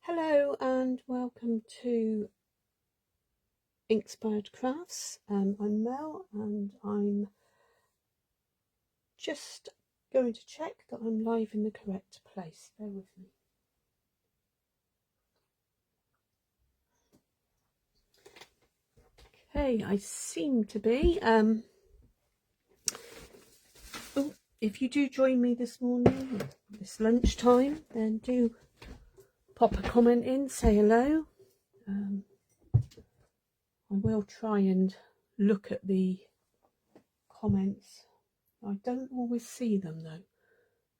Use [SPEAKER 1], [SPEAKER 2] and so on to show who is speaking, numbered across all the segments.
[SPEAKER 1] Hello and welcome to Inkspired Crafts. I'm Mel and I'm just going to check that I'm live in the correct place. Bear with me. Okay, I seem to be. If you do join me this morning, this lunchtime, then do pop a comment in, say hello. I will try and look at the comments. I don't always see them though,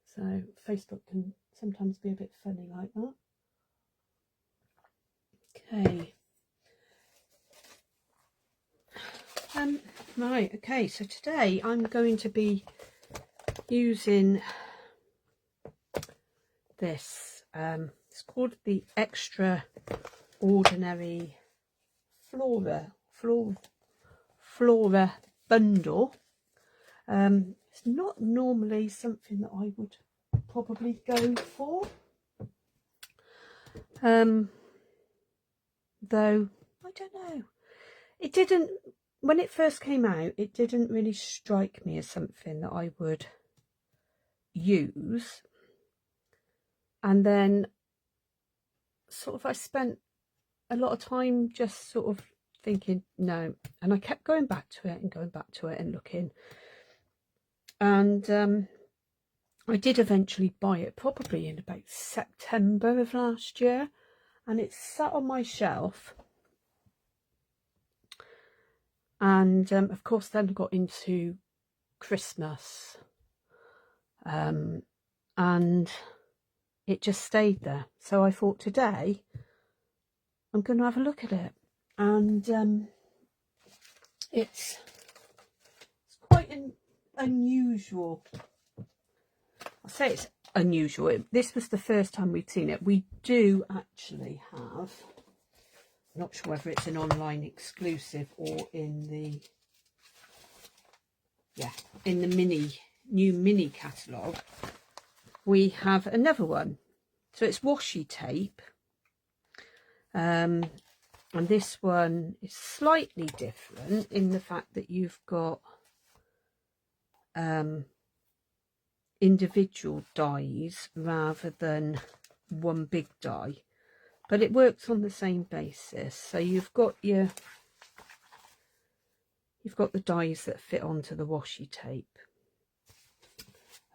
[SPEAKER 1] so Facebook can sometimes be a bit funny like that. Okay. Right, okay, so today I'm going to be using this. It's called the Extraordinary Flora bundle. It's not normally something that I would probably go for, though I don't know, it didn't, when it first came out, it didn't really strike me as something that I would use. And then sort of I spent a lot of time just sort of thinking no, and I kept going back to it and going back to it and looking, and I did eventually buy it probably in about September of last year, and it sat on my shelf. And of course then got into Christmas, and it just stayed there. So I thought today I'm going to have a look at it, and it's quite an unusual. I'll say it's unusual. This was the first time we'd seen it. We do actually have, I'm not sure whether it's an online exclusive or in the new mini catalogue, we have another one. So it's washi tape, and this one is slightly different in the fact that you've got individual dies rather than one big die, but it works on the same basis. So you've got the dies that fit onto the washi tape.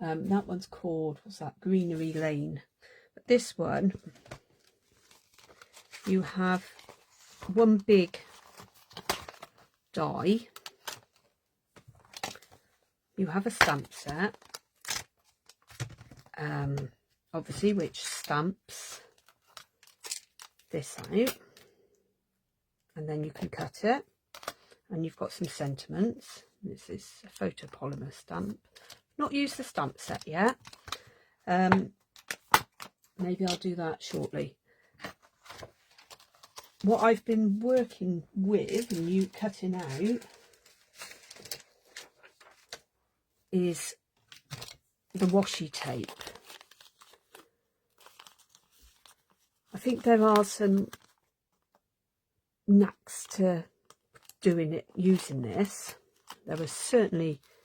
[SPEAKER 1] That one's called, what's that, Greenery Lane. But this one, you have one big die, you have a stamp set, obviously, which stamps this out, and then you can cut it, and you've got some sentiments. This is a photopolymer stamp. Not used the stamp set yet. Maybe I'll do that shortly. What I've been working with and you cutting out is the washi tape. I think there are some knacks to doing it using this.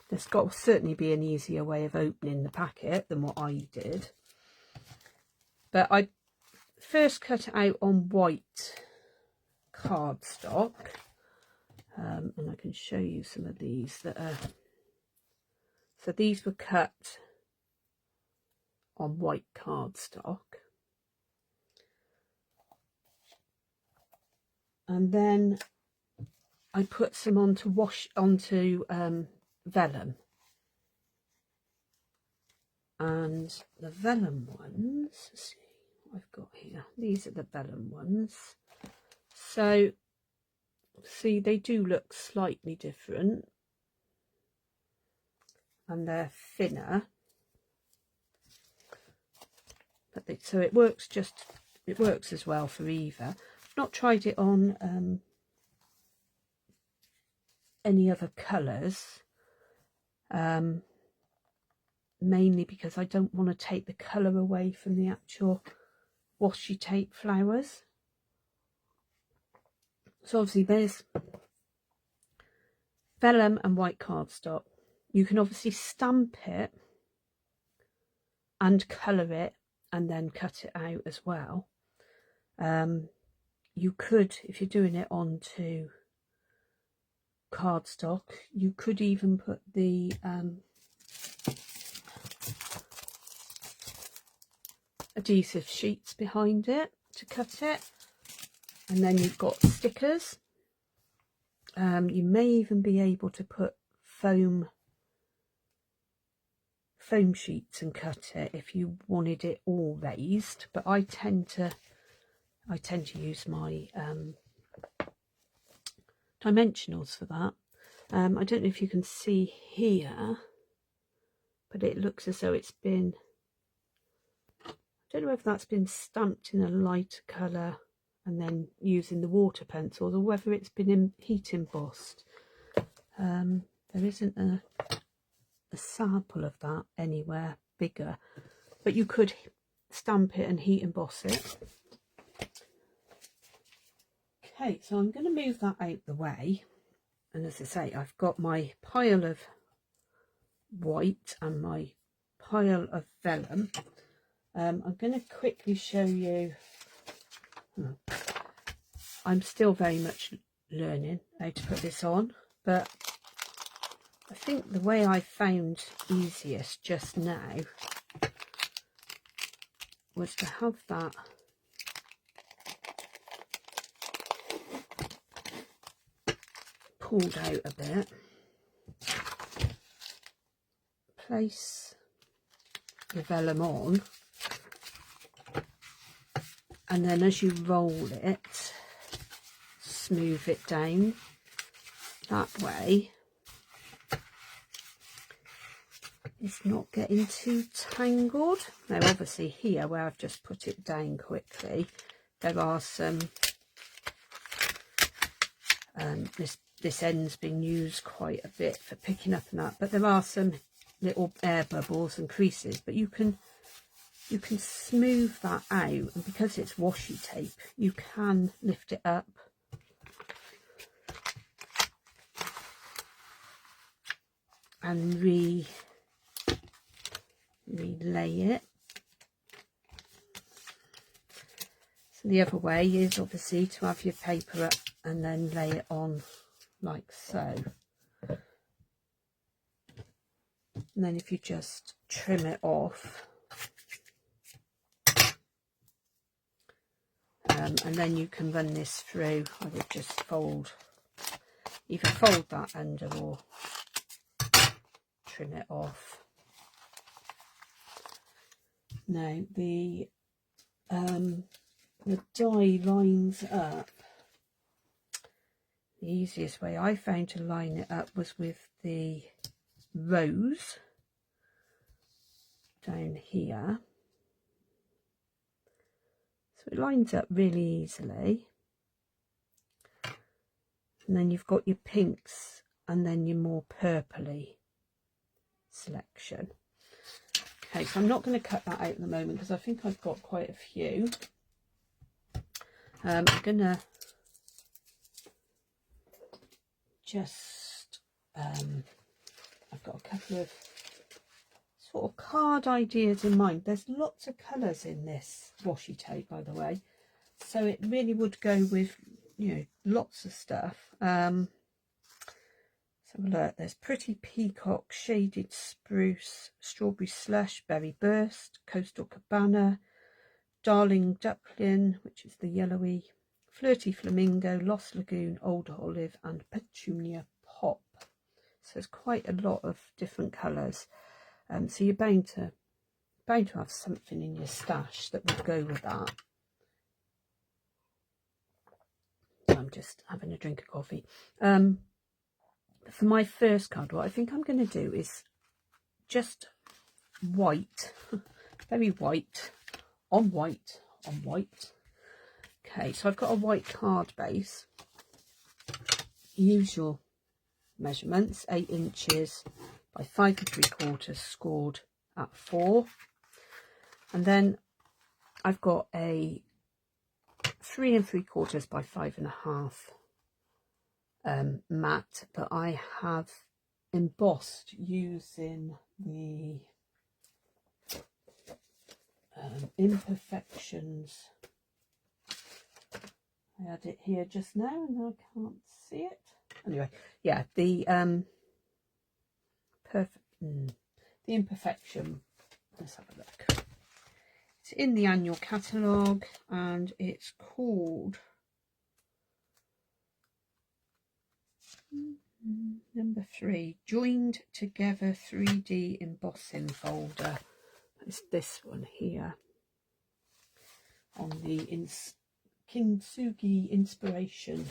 [SPEAKER 1] There's got to certainly be an easier way of opening the packet than what I did. But I first cut it out on white cardstock, and I can show you some of these that are. So these were cut on white cardstock, and then I put some onto vellum, and the vellum ones, let's see what I've got here. These are the vellum ones. So see, they do look slightly different, and they're thinner, but so it works as well for either. I've not tried it on any other colours, mainly because I don't want to take the colour away from the actual washi tape flowers. So obviously there's vellum and white cardstock. You can obviously stamp it and colour it and then cut it out as well. You could, if you're doing it onto cardstock, you could even put the adhesive sheets behind it to cut it, and then you've got stickers. You may even be able to put foam sheets and cut it if you wanted it all raised, but I tend to use my dimensionals for that. I don't know if you can see here, but it looks as though it's been, I don't know if that's been stamped in a lighter colour and then using the water pencils, or whether it's been heat embossed. There isn't a sample of that anywhere bigger, but you could stamp it and heat emboss it. Okay, so I'm going to move that out the way, and as I say, I've got my pile of white and my pile of vellum. I'm going to quickly show you. I'm still very much learning how to put this on, but I think the way I found easiest just now was to have that pulled out a bit, place the vellum on, and then as you roll it, smooth it down that way. It's not getting too tangled. Now obviously here where I've just put it down quickly, there are some, this end's been used quite a bit for picking up and that, but there are some little air bubbles and creases, but you can smooth that out, and because it's washi tape you can lift it up and relay it. So the other way is obviously to have your paper up and then lay it on like so, and then if you just trim it off, and then you can run this through. I would just either fold that under or trim it off. Now the die lines up. The easiest way I found to line it up was with the rose down here. So it lines up really easily. And then you've got your pinks and then your more purpley selection. Okay, so I'm not going to cut that out at the moment because I think I've got quite a few. I'm going to just, I've got a couple of sort of card ideas in mind. There's lots of colours in this washi tape, by the way, so it really would go with, you know, lots of stuff. So look, there's Pretty Peacock, Shaded Spruce, Strawberry Slush, Berry Burst, Coastal Cabana, Darling Duckling, which is the yellowy, Flirty Flamingo, Lost Lagoon, Old Olive, and Petunia Pop. So there's quite a lot of different colours. So you're bound to have something in your stash that would go with that. I'm just having a drink of coffee. For my first card, what I think I'm going to do is just white, very white, on white, on white. Okay, so I've got a white card base. Use your measurements, 8 inches by 5 3/4, scored at 4. And then I've got a 3 3/4 by 5.5 mat that I have embossed using the Imperfections. I had it here just now and I can't see it. Anyway, yeah, the Imperfection. Let's have a look. It's in the annual catalogue and it's called number 3, Joined Together 3D Embossing Folder. It's this one here on the Kintsugi Inspiration.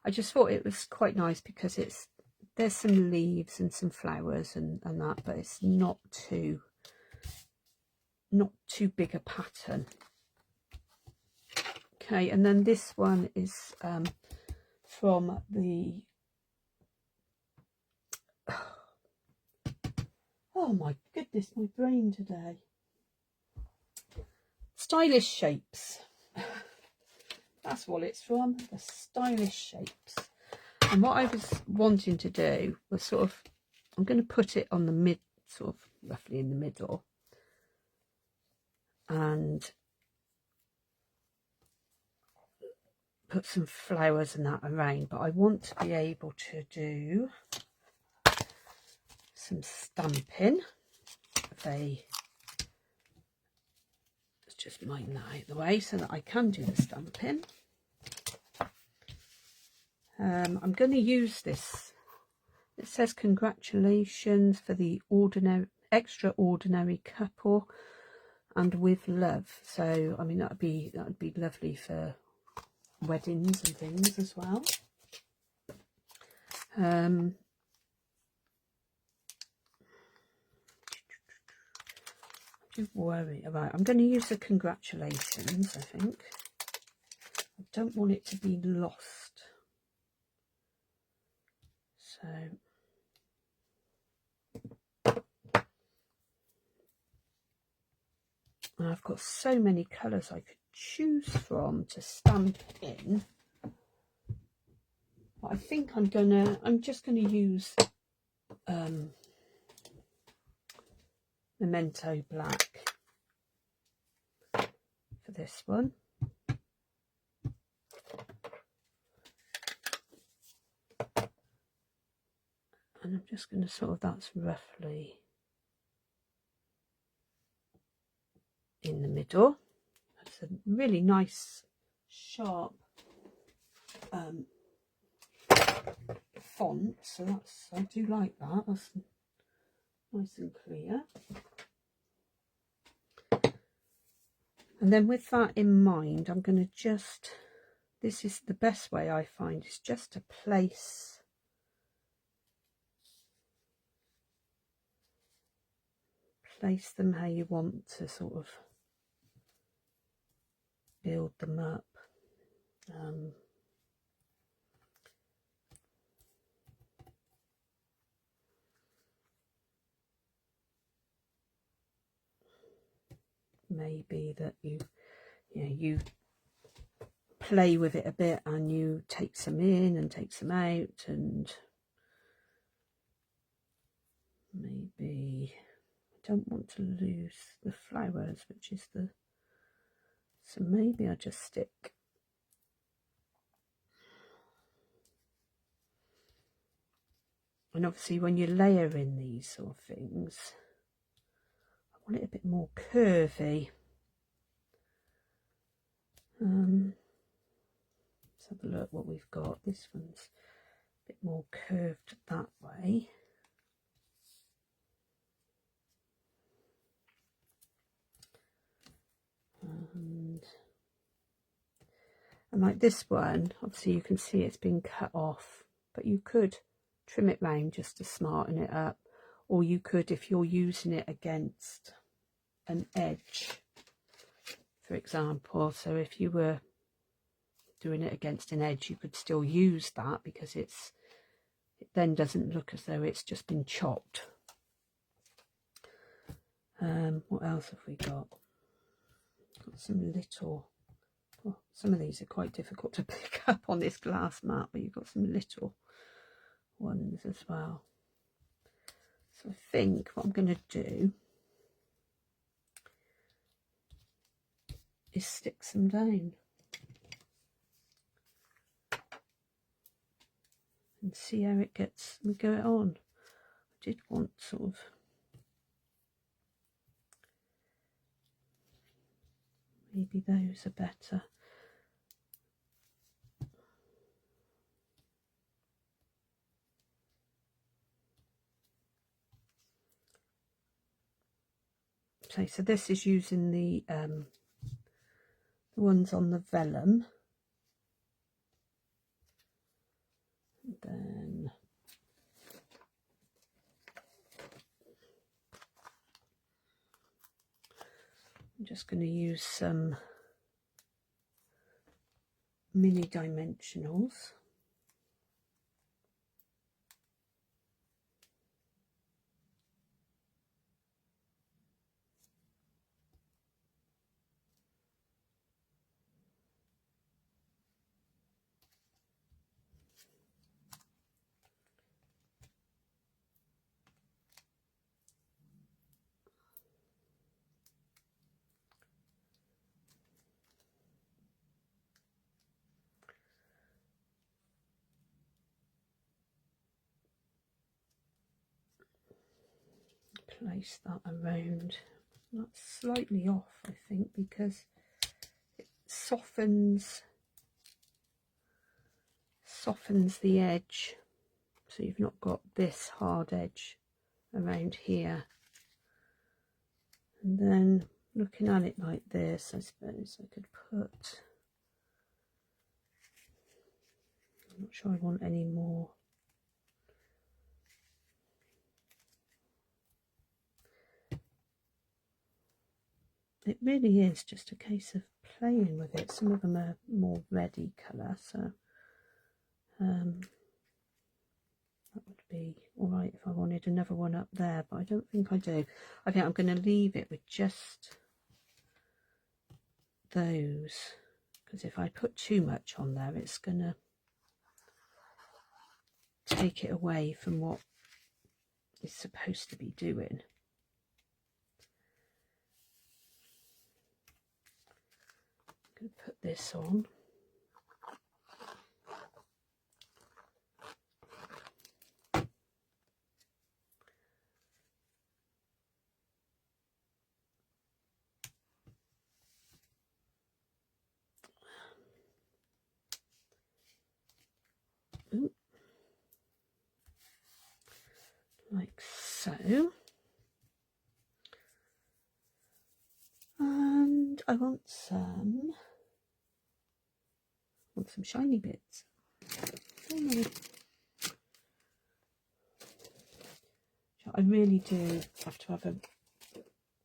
[SPEAKER 1] I just thought it was quite nice because there's some leaves and some flowers and that, but it's not too big a pattern. Okay, and then this one is from the oh my goodness, my brain today. Stylish Shapes. That's what it's from, the Stylish Shapes. And what I was wanting to do was sort of, I'm going to put it on the sort of roughly in the middle. And put some flowers and that around. But I want to be able to do some stamping. Let's just mine that out of the way so that I can do the stamping. I'm going to use this. It says congratulations for the extraordinary couple and with love. So I mean that would be lovely for weddings and things as well. Worry about. I'm going to use the congratulations, I think. I don't want it to be lost. So and I've got so many colours I could choose from to stamp in. But I think I'm just gonna use Memento Black for this one. And I'm just going to sort of, that's roughly in the middle. That's a really nice sharp font, so I do like that. That's nice and clear. And then with that in mind, I'm going to just, this is the best way I find, is just to place them how you want to sort of build them up. Maybe that you play with it a bit and you take some in and take some out, and maybe I don't want to lose the flowers, which is the, so maybe I just stick and obviously when you layer in these sort of things, I want it a bit more curvy. Let's have a look what we've got. This one's a bit more curved that way. And like this one, obviously you can see it's been cut off, but you could trim it round just to smarten it up, or you could, if you're using it against an edge, for example, so if you were doing it against an edge, you could still use that because it then doesn't look as though it's just been chopped. What else have we got? Got some little, well, some of these are quite difficult to pick up on this glass mat, but you've got some little ones as well. So I think what I'm going to do is stick some down and see how it gets, we go on. I did want sort of maybe those are better. Okay, so this is using the ones on the vellum. And then I'm just going to use some mini dimensionals. Place that around. That's slightly off, I think, because it softens the edge, so you've not got this hard edge around here. And then looking at it like this, I suppose I could put, I'm not sure I want any more. It really is just a case of playing with it. Some of them are more reddy colour, so that would be alright if I wanted another one up there, but I don't think I do. I think I'm going to leave it with just those, because if I put too much on there, it's going to take it away from what it's supposed to be doing. I'm going to put this on. Ooh. Like so. And I want some shiny bits. I really do have to have a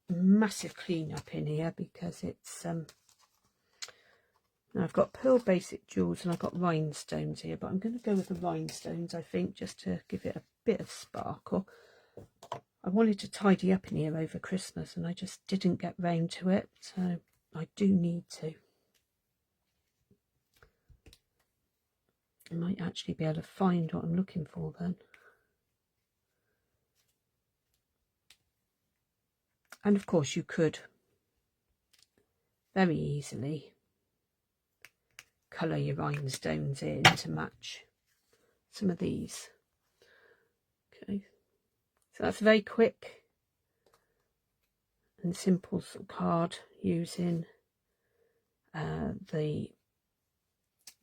[SPEAKER 1] massive clean up in here, because it's now I've got pearl basic jewels and I've got rhinestones here, but I'm going to go with the rhinestones, I think, just to give it a bit of sparkle. I wanted to tidy up in here over Christmas and I just didn't get round to it, so I do need to. I might actually be able to find what I'm looking for then. And of course you could very easily colour your rhinestones in to match some of these. Okay, so that's a very quick and simple sort of card using the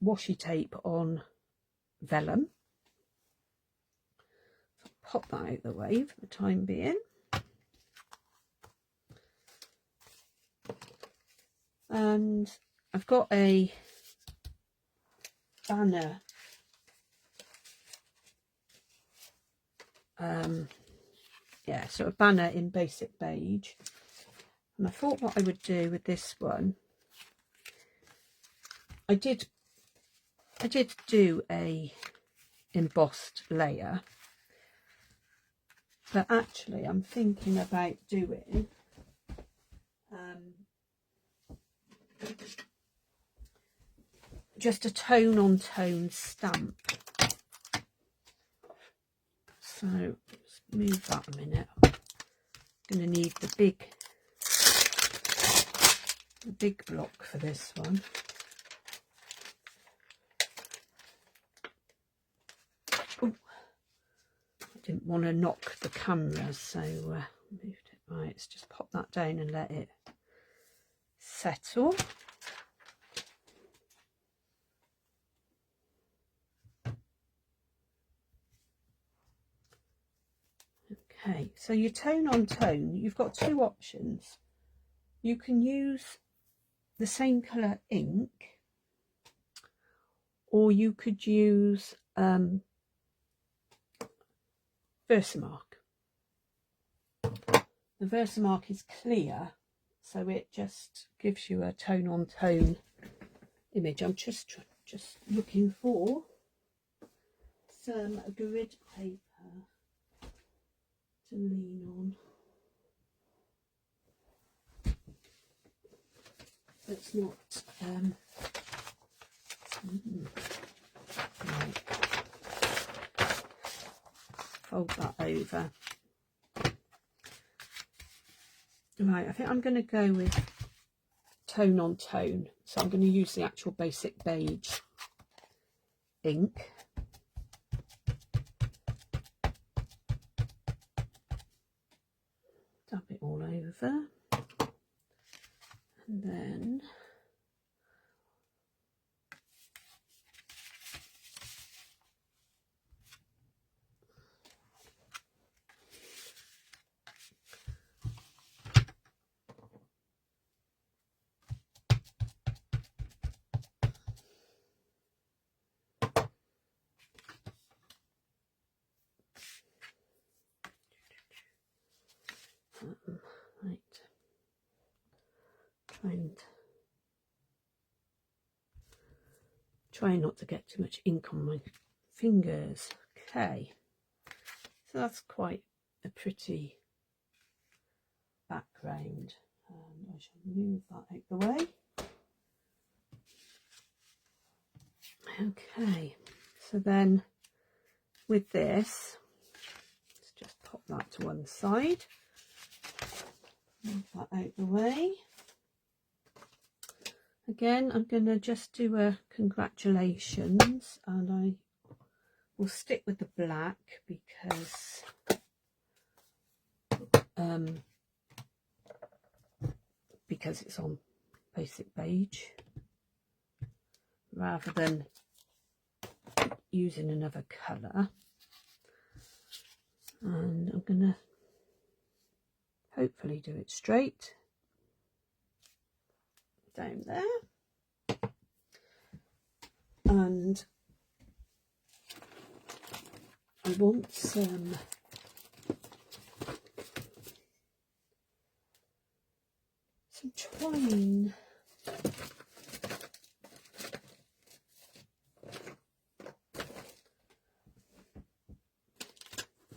[SPEAKER 1] washi tape on vellum. So pop that out of the way for the time being. And I've got a banner so a banner in basic beige, and I thought what I would do with this one, I did do a embossed layer, but actually I'm thinking about doing just a tone on tone stamp. So let's move that a minute. I'm going to need the big block for this one. Ooh, I didn't want to knock the camera, so moved it. Right, let's just pop that down and let it settle. Okay, so your tone on tone, you've got two options. You can use the same colour ink, or you could use VersaMark. The VersaMark is clear, so it just gives you a tone on tone image. I'm just looking for some grid paper to lean on. It's not right. Fold that over. Right, I think I'm going to go with tone on tone. So I'm going to use the actual basic beige ink. Dab it all over. And then right, try not to get too much ink on my fingers. Okay, so that's quite a pretty background, and I shall move that out the way. Okay, so then with this, let's just pop that to one side, move that out the way. Again, I'm going to just do a congratulations, and I will stick with the black because it's on basic beige, rather than using another colour. And I'm going to hopefully do it straight down there, and I want some twine.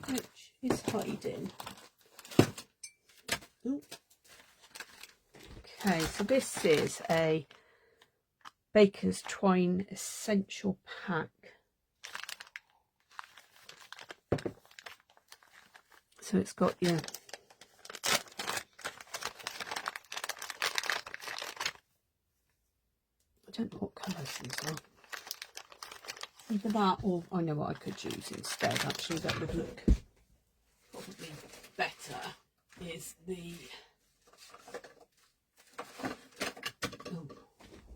[SPEAKER 1] Which is hiding. Ooh. Okay, so this is a Baker's Twine Essential Pack. So it's got your I don't know what colours these are. Either that, or I know what I could use instead. Actually, that would look probably better. Is the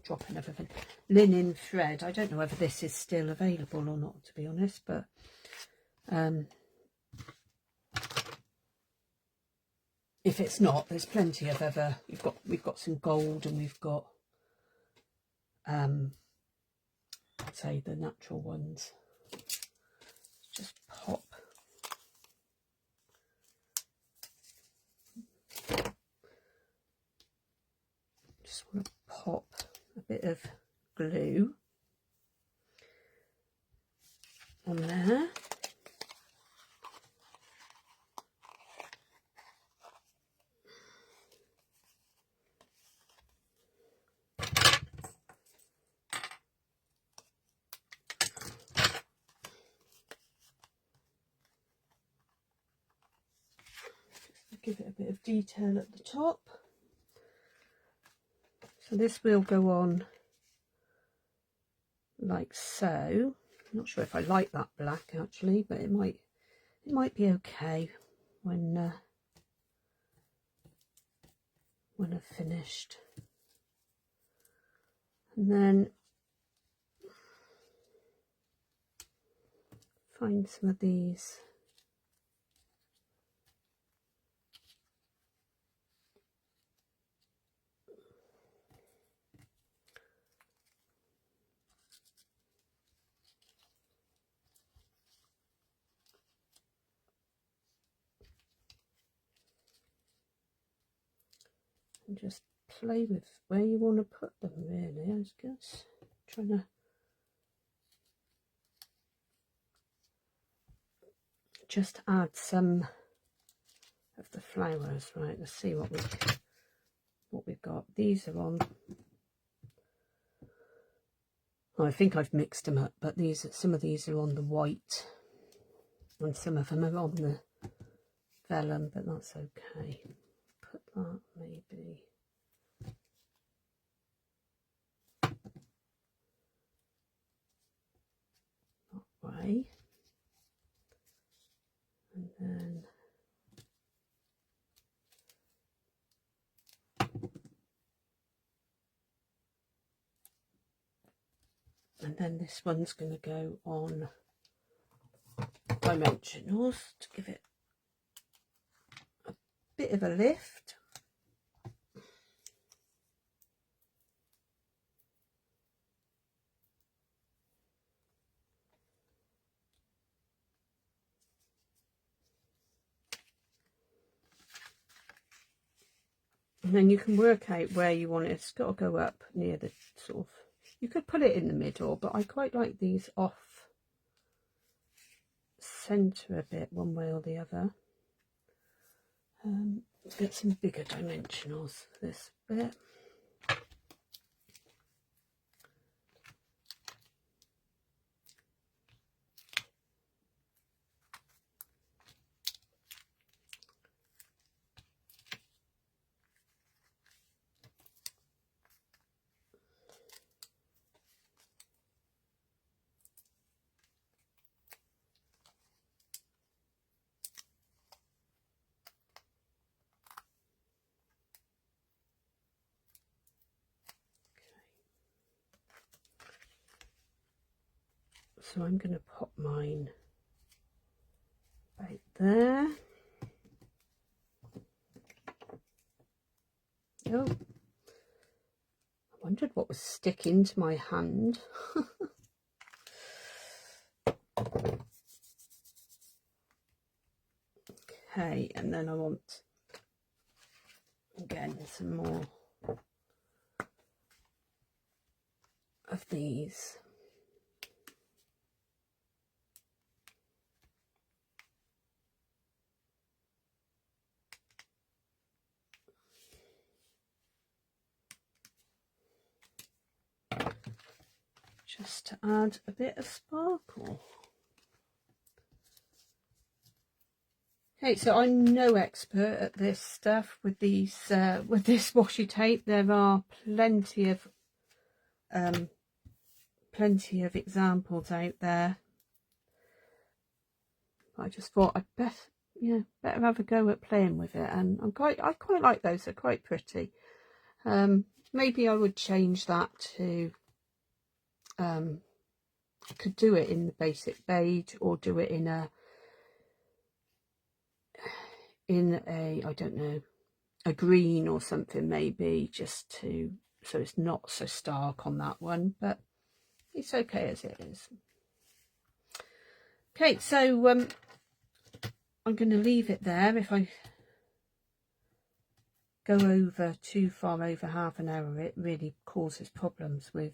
[SPEAKER 1] dropping everything, linen thread. I don't know whether this is still available or not, to be honest, but if it's not, there's plenty of other. We've got some gold, and we've got I'd say the natural ones. Just pop want to pop a bit of glue on there. give it a bit of detail at the top. So this will go on like so. I'm not sure if I like that black actually, but it might be okay when I've finished. And then find some of these and just play with where you want to put them, really. I guess trying to just add some of the flowers. Right, let's see what we've got. These are on, oh, I think I've mixed them up, but some of these are on the white and some of them are on the vellum, but that's okay. Put that maybe that way, and then this one's going to go on dimensionals to give it a bit of a lift. And then you can work out where you want it. It's got to go up near the sort of, you could put it in the middle, but I quite like these off centre a bit, one way or the other. Let's get some bigger dimensionals for this bit. So I'm going to pop mine right there. Oh, I wondered what was sticking to my hand. Okay, and then I want, again, some more of these. Just to add a bit of sparkle. Okay, so I'm no expert at this stuff with these with this washi tape. There are plenty of examples out there. I just thought I'd better have a go at playing with it, and I quite like those. They're quite pretty. Maybe I would change that to I could do it in the basic beige, or do it in a I don't know, a green or something, maybe, just to, so it's not so stark on that one, but it's okay as it is. Okay, so I'm going to leave it there. If I go over too far over half an hour, it really causes problems with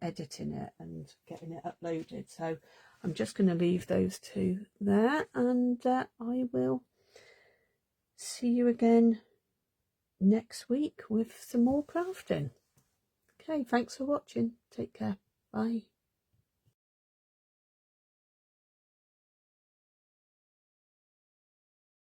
[SPEAKER 1] editing it and getting it uploaded. So I'm just going to leave those two there, and I will see you again next week with some more crafting. Okay, thanks for watching. Take care. Bye.